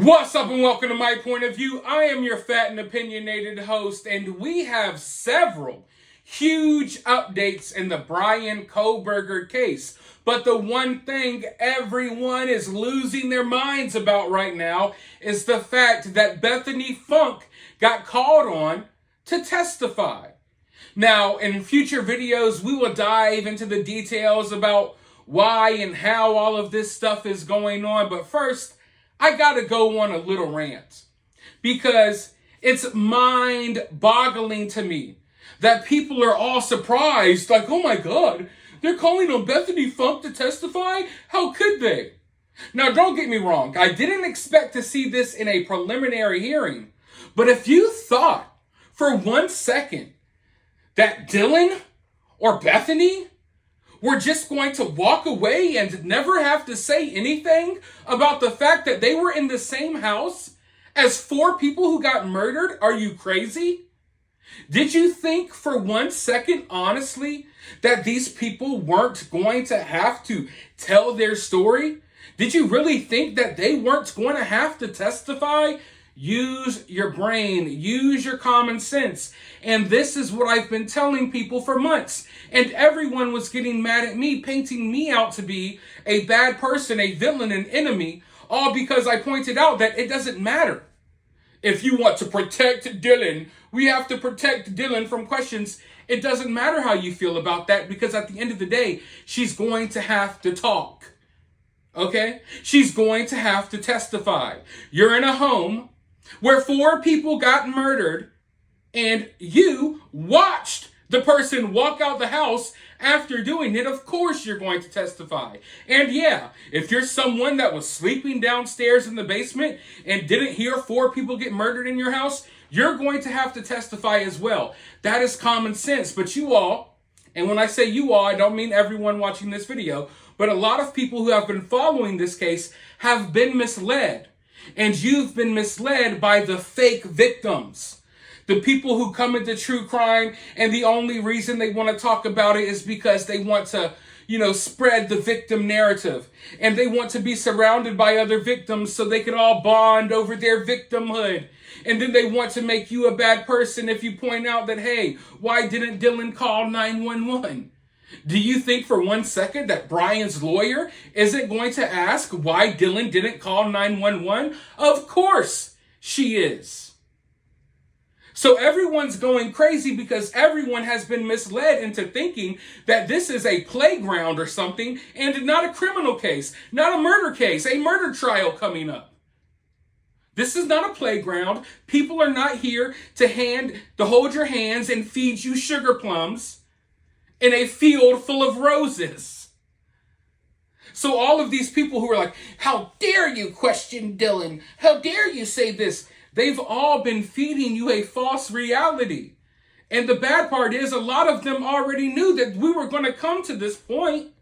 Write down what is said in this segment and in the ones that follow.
What's up and welcome to My Point of View. I am your fat and opinionated host, and we have several huge updates in the Bryan Kohberger case. But the one thing everyone is losing their minds about right now is the fact that Bethany Funke got called on to testify. Now, in future videos, we will dive into the details about why and how all of this stuff is going on. But first, I gotta go on a little rant because it's mind-boggling to me that people are all surprised, like, oh my God, they're calling on Bethany Funke to testify? How could they? Now, don't get me wrong. I didn't expect to see this in a preliminary hearing, but if you thought for 1 second that Dylan or Bethany were just going to walk away and never have to say anything about the fact that they were in the same house as 4 people who got murdered? Are you crazy? Did you think for 1 second, honestly, that these people weren't going to have to tell their story? Did you really think that they weren't going to have to testify? Use your brain, use your common sense. And this is what I've been telling people for months. And everyone was getting mad at me, painting me out to be a bad person, a villain, an enemy, all because I pointed out that it doesn't matter. If you want to protect Dylan, we have to protect Dylan from questions. It doesn't matter how you feel about that, because at the end of the day, she's going to have to talk. Okay? She's going to have to testify. You're in a home where 4 people got murdered, and you watched the person walk out the house after doing it. Of course you're going to testify. And yeah, if you're someone that was sleeping downstairs in the basement and didn't hear 4 people get murdered in your house, you're going to have to testify as well. That is common sense. But you all, and when I say you all, I don't mean everyone watching this video, but a lot of people who have been following this case have been misled. And you've been misled by the fake victims. The people who come into true crime and the only reason they want to talk about it is because they want to, spread the victim narrative. And they want to be surrounded by other victims so they can all bond over their victimhood. And then they want to make you a bad person if you point out that, hey, why didn't Dylan call 911? Do you think for 1 second that Bryan's lawyer isn't going to ask why Dylan didn't call 911? Of course she is. So everyone's going crazy because everyone has been misled into thinking that this is a playground or something and not a criminal case, not a murder case, a murder trial coming up. This is not a playground. People are not here to hold your hands and feed you sugar plums in a field full of roses. So all of these people who are like, how dare you question Dylan? How dare you say this? They've all been feeding you a false reality. And the bad part is a lot of them already knew that we were going to come to this point.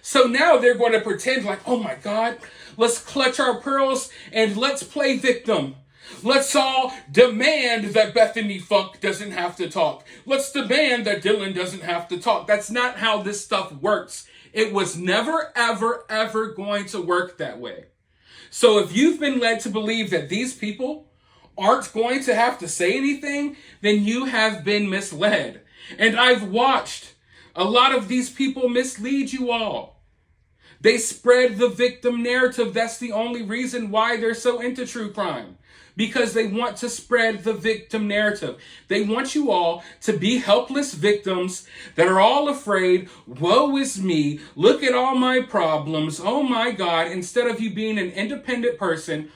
So now they're going to pretend like, oh my God, let's clutch our pearls and let's play victim. Let's all demand that Bethany Funke doesn't have to talk. Let's demand that Dylan doesn't have to talk. That's not how this stuff works. It was never, ever, ever going to work that way. So if you've been led to believe that these people aren't going to have to say anything, then you have been misled. And I've watched a lot of these people mislead you all. They spread the victim narrative. That's the only reason why they're so into true crime. Because they want to spread the victim narrative. They want you all to be helpless victims that are all afraid, woe is me, look at all my problems, oh my God, instead of you being an independent person,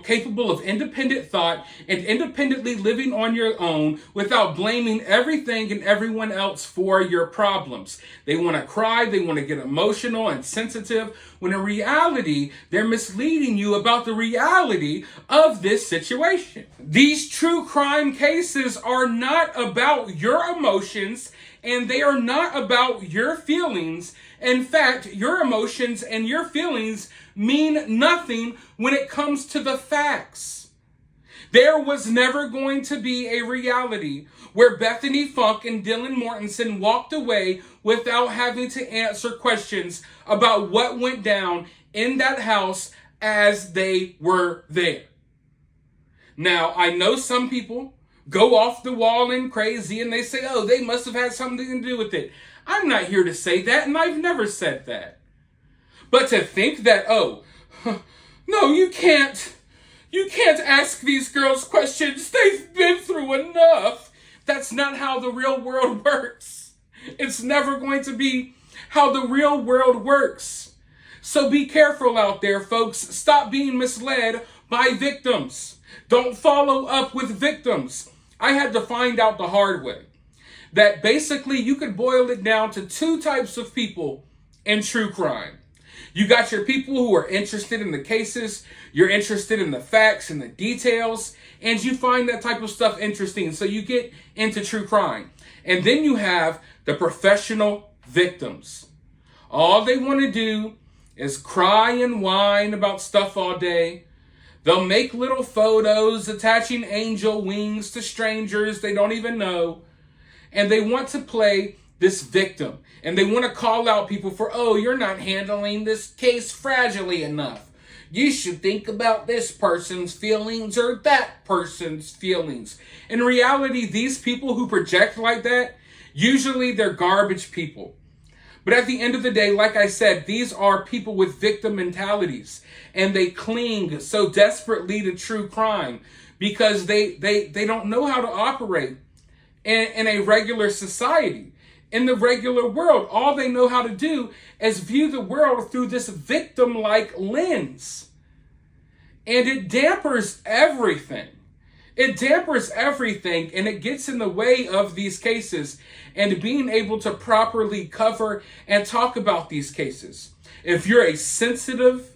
capable of independent thought and independently living on your own without blaming everything and everyone else for your problems. They want to cry, they want to get emotional and sensitive, when in reality, they're misleading you about the reality of this situation. These true crime cases are not about your emotions, and they are not about your feelings. In fact, your emotions and your feelings mean nothing when it comes to the facts. There was never going to be a reality where Bethany Funke and Dylan Mortensen walked away without having to answer questions about what went down in that house as they were there. Now, I know some people go off the wall and crazy and they say, oh, they must have had something to do with it. I'm not here to say that, and I've never said that. But to think that, oh, no, you can't ask these girls questions. They've been through enough. That's not how the real world works. It's never going to be how the real world works. So be careful out there, folks. Stop being misled by victims. Don't follow up with victims. I had to find out the hard way that basically you could boil it down to two types of people in true crime. You got your people who are interested in the cases, you're interested in the facts and the details, and you find that type of stuff interesting, so you get into true crime. And then you have the professional victims. All they want to do is cry and whine about stuff all day. They'll make little photos attaching angel wings to strangers they don't even know. And they want to play this victim. And they want to call out people for, oh, you're not handling this case fragilely enough. You should think about this person's feelings or that person's feelings. In reality, these people who project like that, usually they're garbage people. But at the end of the day, like I said, these are people with victim mentalities. And they cling so desperately to true crime because they don't know how to operate in a regular society. In the regular world, all they know how to do is view the world through this victim-like lens. And it dampers everything. It dampers everything, and it gets in the way of these cases and being able to properly cover and talk about these cases. If you're a sensitive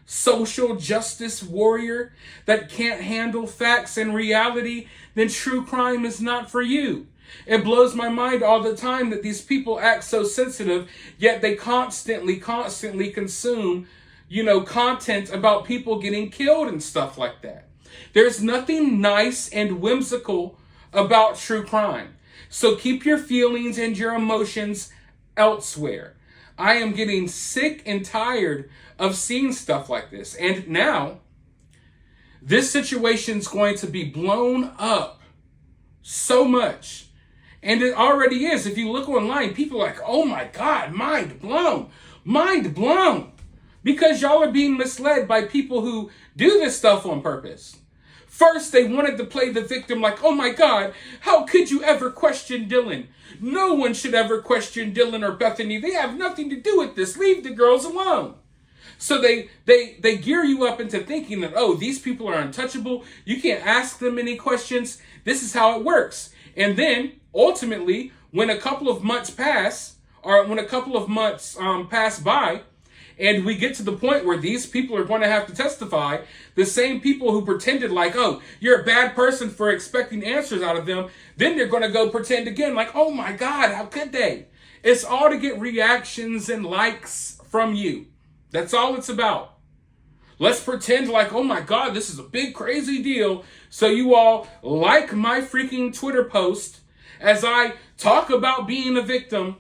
social justice warrior that can't handle facts and reality, then true crime is not for you. It blows my mind all the time that these people act so sensitive, yet they constantly consume, content about people getting killed and stuff like that. There's nothing nice and whimsical about true crime. So keep your feelings and your emotions elsewhere. I am getting sick and tired of seeing stuff like this. And now, this situation's going to be blown up so much. And it already is. If you look online, people are like, oh my God, mind blown. Mind blown. Because y'all are being misled by people who do this stuff on purpose. First, they wanted to play the victim like, oh my God, how could you ever question Dylan? No one should ever question Dylan or Bethany. They have nothing to do with this. Leave the girls alone. So they gear you up into thinking that, oh, these people are untouchable. You can't ask them any questions. This is how it works. And then, ultimately, when a couple of months pass, or when a couple of months pass by, and we get to the point where these people are going to have to testify, the same people who pretended like, oh, you're a bad person for expecting answers out of them, then they're going to go pretend again like, oh my God, how could they? It's all to get reactions and likes from you. That's all it's about. Let's pretend like, oh my God, this is a big crazy deal. So you all like my freaking Twitter post as I talk about being a victim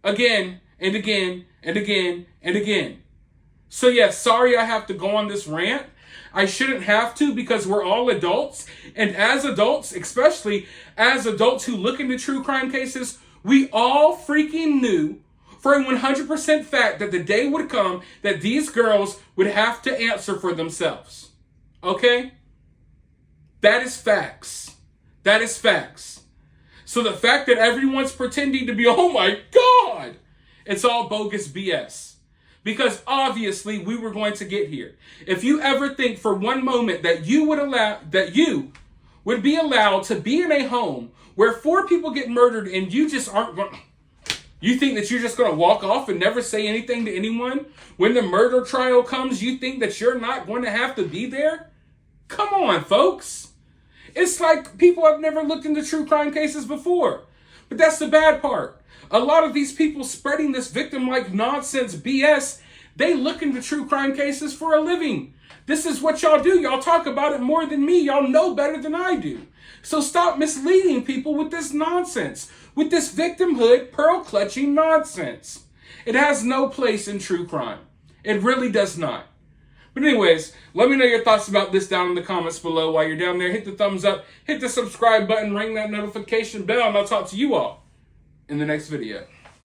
again and again and again and again. So yes, sorry I have to go on this rant. I shouldn't have to because we're all adults. And as adults, especially as adults who look into true crime cases, we all freaking knew for a 100% fact that the day would come that these girls would have to answer for themselves. Okay? That is facts. That is facts. So the fact that everyone's pretending to be, oh my God, it's all bogus BS. Because obviously we were going to get here. If you ever think for one moment that you would be allowed to be in a home where 4 people get murdered and you just aren't going, you think that you're just going to walk off and never say anything to anyone? When the murder trial comes, you think that you're not going to have to be there? Come on, folks. It's like people have never looked into true crime cases before. But that's the bad part. A lot of these people spreading this victim-like nonsense BS, they look into true crime cases for a living. This is what y'all do. Y'all talk about it more than me. Y'all know better than I do. So stop misleading people with this nonsense, with this victimhood, pearl-clutching nonsense. It has no place in true crime. It really does not. But anyways, let me know your thoughts about this down in the comments below. While you're down there, hit the thumbs up, hit the subscribe button, ring that notification bell, and I'll talk to you all in the next video.